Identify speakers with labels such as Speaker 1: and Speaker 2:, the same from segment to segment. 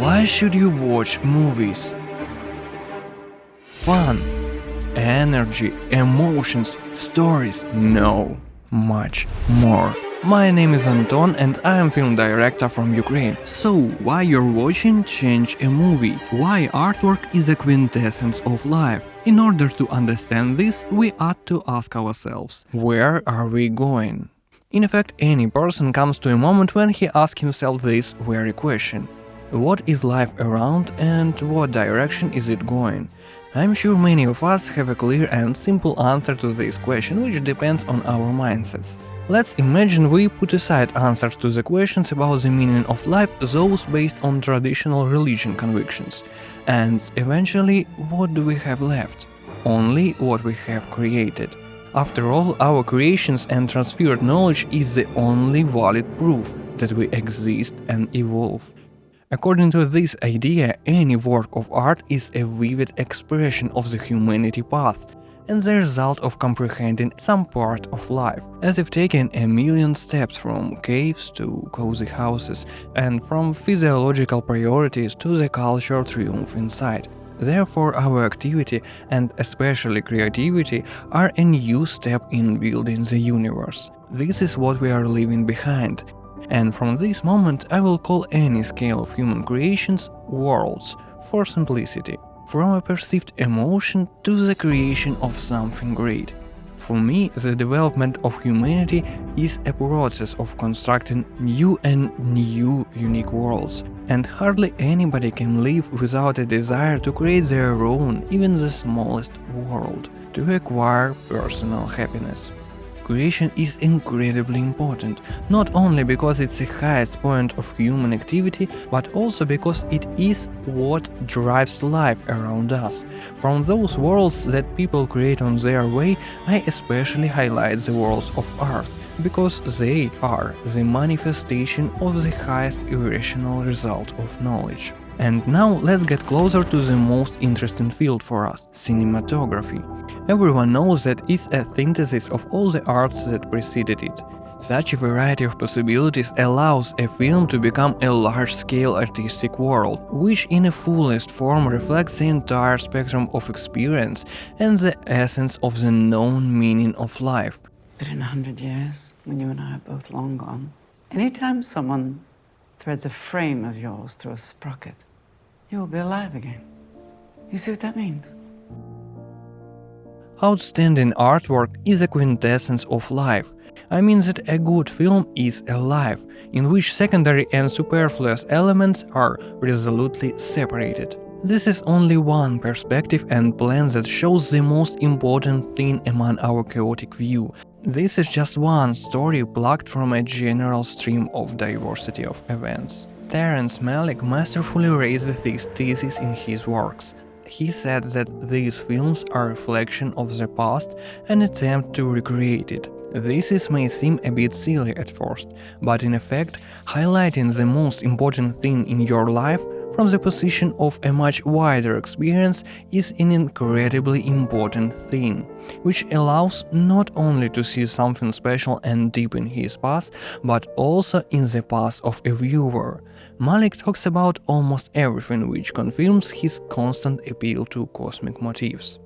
Speaker 1: Why should you watch movies? Fun, energy, emotions, stories, no, much more. My name is Anton and I am film director from Ukraine. So, why you're watching Change a Movie? Why artwork is the quintessence of life? In order to understand this, we ought to ask ourselves, where are we going? In fact, any person comes to a moment when he asks himself this very question. What is life around and what direction is it going? I'm sure many of us have a clear and simple answer to this question, which depends on our mindsets. Let's imagine we put aside answers to the questions about the meaning of life, those based on traditional religion convictions. And eventually, what do we have left? Only what we have created. After all, our creations and transferred knowledge is the only valid proof that we exist and evolve. According to this idea, any work of art is a vivid expression of the humanity path and the result of comprehending some part of life, as if taking a million steps from caves to cozy houses and from physiological priorities to the cultural triumph inside. Therefore, our activity, and especially creativity, are a new step in building the universe. This is what we are leaving behind. And from this moment, I will call any scale of human creations worlds, for simplicity. From a perceived emotion to the creation of something great. For me, the development of humanity is a process of constructing new unique worlds, and hardly anybody can live without a desire to create their own, even the smallest world, to acquire personal happiness. Creation is incredibly important, not only because it's the highest point of human activity, but also because it is what drives life around us. From those worlds that people create on their way, I especially highlight the worlds of art, because they are the manifestation of the highest irrational result of knowledge. And now let's get closer to the most interesting field for us – cinematography. Everyone knows that it's a synthesis of all the arts that preceded it. Such a variety of possibilities allows a film to become a large-scale artistic world, which in a fullest form reflects the entire spectrum of experience and the essence of the known meaning of life.
Speaker 2: But in 100 years, when you and I are both long gone, anytime someone threads a frame of yours through a sprocket, you will be alive again. You see what that means?
Speaker 1: Outstanding artwork is a quintessence of life. I mean that a good film is a life, in which secondary and superfluous elements are resolutely separated. This is only one perspective and plan that shows the most important thing among our chaotic view. This is just one story plucked from a general stream of diversity of events. Terence Malick masterfully raised this thesis in his works. He said that these films are a reflection of the past, an attempt to recreate it. This may seem a bit silly at first, but in effect, highlighting the most important thing in your life from the position of a much wider experience is an incredibly important thing, which allows not only to see something special and deep in his past, but also in the past of a viewer. Malick talks about almost everything, which confirms his constant appeal to cosmic motifs.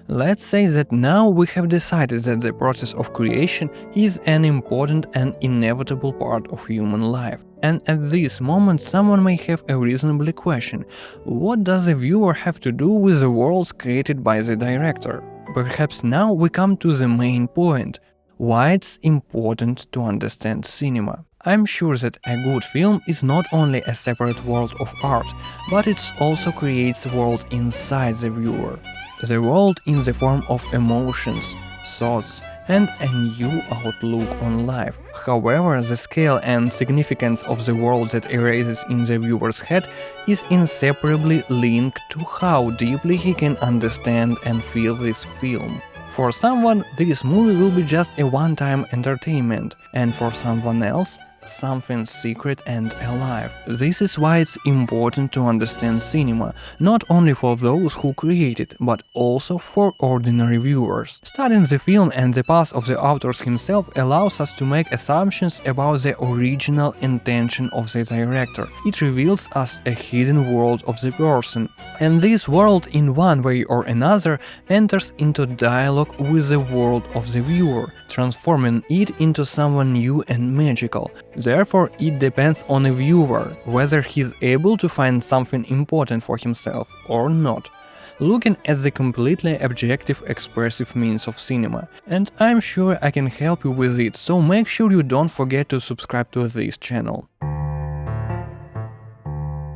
Speaker 1: Let's say that now we have decided that the process of creation is an important and inevitable part of human life. And at this moment someone may have a reasonable question: what does the viewer have to do with the worlds created by the director? Perhaps now we come to the main point: why it's important to understand cinema. I'm sure that a good film is not only a separate world of art, but it also creates a world inside the viewer. The world in the form of emotions, thoughts, and a new outlook on life. However, the scale and significance of the world that arises in the viewer's head is inseparably linked to how deeply he can understand and feel this film. For someone, this movie will be just a one-time entertainment, and for someone else, something secret and alive. This is why it's important to understand cinema, not only for those who create it, but also for ordinary viewers. Studying the film and the past of the author himself allows us to make assumptions about the original intention of the director. It reveals us a hidden world of the person, and this world in one way or another enters into dialogue with the world of the viewer, transforming it into someone new and magical. Therefore, it depends on a viewer whether he's able to find something important for himself or not. Looking at the completely objective expressive means of cinema, and I'm sure I can help you with it, so make sure you don't forget to subscribe to this channel.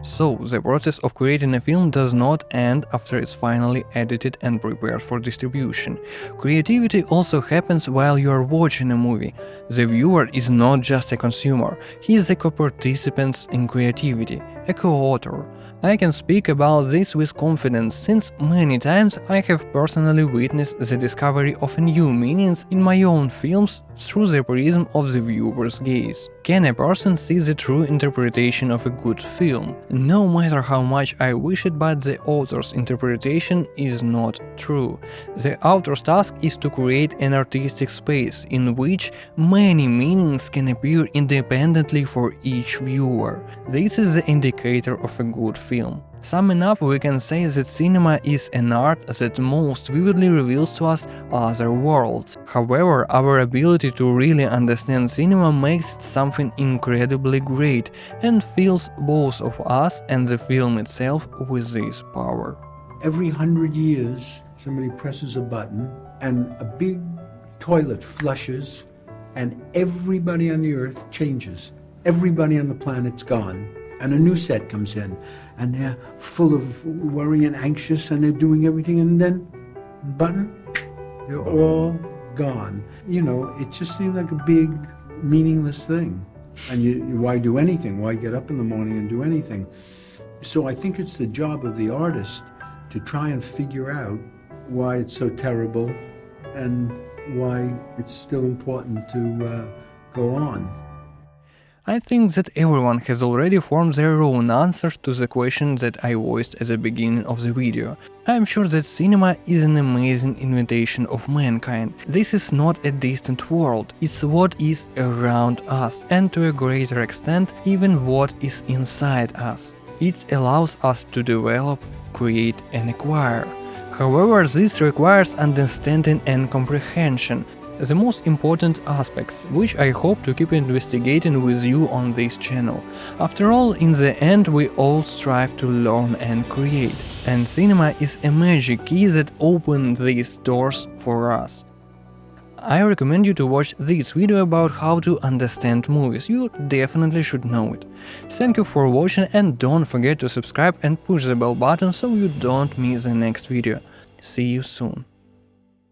Speaker 1: So, the process of creating a film does not end after it's finally edited and prepared for distribution. Creativity also happens while you are watching a movie. The viewer is not just a consumer, he is a co-participant in creativity, a co-author. I can speak about this with confidence, since many times I have personally witnessed the discovery of new meanings in my own films through the prism of the viewer's gaze. Can a person see the true interpretation of a good film? No matter how much I wish it, but the author's interpretation is not true. The author's task is to create an artistic space in which many meanings can appear independently for each viewer. This is the indicator of a good film. Summing up, we can say that cinema is an art that most vividly reveals to us other worlds. However, our ability to really understand cinema makes it something incredibly great and fills both of us and the film itself with this power.
Speaker 3: Every 100 years, somebody presses a button and a big toilet flushes and everybody on the earth changes. Everybody on the planet's gone. And a new set comes in, and they're full of worry and anxious, and they're doing everything, and then, button, they're all gone. You know, it just seems like a big, meaningless thing. And why do anything? Why get up in the morning and do anything? So I think it's the job of the artist to try and figure out why it's so terrible and why it's still important to go on.
Speaker 1: I think that everyone has already formed their own answers to the question that I voiced at the beginning of the video. I'm sure that cinema is an amazing invitation of mankind. This is not a distant world, it's what is around us, and to a greater extent, even what is inside us. It allows us to develop, create and acquire. However, this requires understanding and comprehension, the most important aspects, which I hope to keep investigating with you on this channel. After all, in the end we all strive to learn and create, and cinema is a magic key that opens these doors for us. I recommend you to watch this video about how to understand movies, you definitely should know it. Thank you for watching, and don't forget to subscribe and push the bell button so you don't miss the next video. See you soon.